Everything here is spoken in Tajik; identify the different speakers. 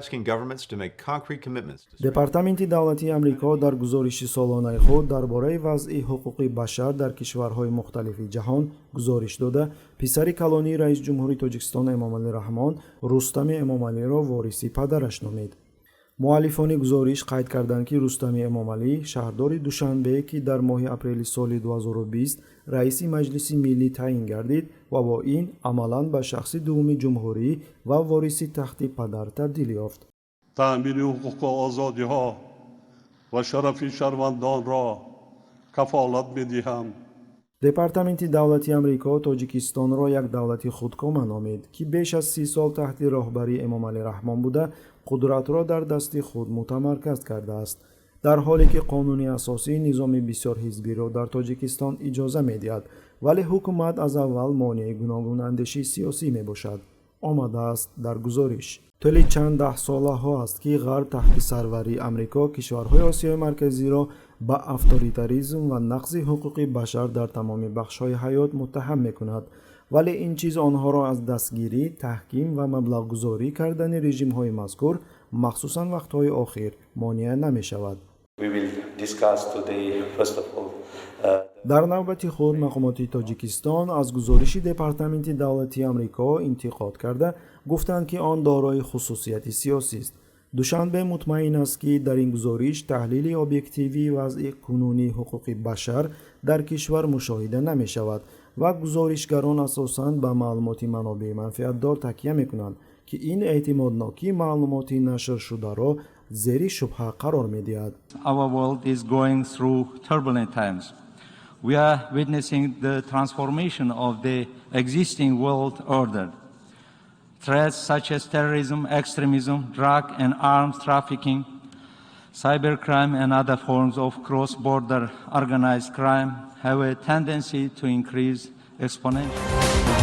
Speaker 1: asking governments to make concrete commitments to
Speaker 2: департаменти давлатии амрико дар гузориши солонаи худ дар бораи вазъи ҳуқуқи башар дар кишварҳои мухталифи ҷаҳон гузориш дода, писари калонии раиси ҷумҳури Тоҷикистон Эмомалӣ Раҳмон Рустами Эмомалиро вориси падараш номид. муаллифони гузориш қайд карданд, ки Рустами Эмомалӣ шаҳрдори Душанбе, ки дар моҳи апрели соли 2020 раиси Маҷлиси миллӣ таъин гардид ва бо ин амалан ба шахси дуввуми ҷумҳурӣ ва вориси тахти падар табдил ёфт.
Speaker 3: таъмини ҳуқуқу озодиҳо ва шарафи шаҳрвандонро кафолат медиҳам.
Speaker 2: департаменти давлати амрико тоҷикистонро як давлати худкома номид, ки беш аз 30 сол таҳти роҳбарии Эмомалӣ Раҳмон буда қудратро дар дасти худ мутамарказ кардааст, дар ҳоле ки қонуни асосии низоми бисёрҳизбиро дар Тоҷикистон иҷоза медиҳад, вале ҳукумат аз аввал монеи гуногунандешии сиёсӣ мебошад, омадааст дар гузориш. тӯли чанд даҳсолаҳо аст, ки ғарб таҳти сарварии амрико кишварҳои осиёи марказиро ба авторитаризм ва нақзи ҳуқуқи башар дар тамоми бахшҳои ҳаёт муттаҳам мекунад, вале ин чиз онҳоро аз дастгирӣ, таҳким ва маблағгузорӣ кардани режимҳои мазкур, махсусан вақтҳои охир, монеа намешавад. дар навбати худ мақомоти Тоҷикистон аз гузориши департаменти давлатии амрико интиқод карда гуфтанд, ки он дорои хусусияти сиёсист. душанбе мутмаин аст, ки дар ин гузориш таҳлили объективии вазъи кунунии ҳуқуқи башар дар кишвар мушоҳида намешавад ва гузоришгарон асосан ба маълумоти манобеъи манфиатдор такя мекунанд, ки ин эътимоднокии маълумоти нашршударо зери шубҳа қарор медиҳад.
Speaker 4: Our world is going through turbulent times. We are witnessing the transformation of the existing world order. Threats such as terrorism, extremism, drug and arms trafficking, cybercrime and other forms of cross-border organized crime have a tendency to increase exponentially.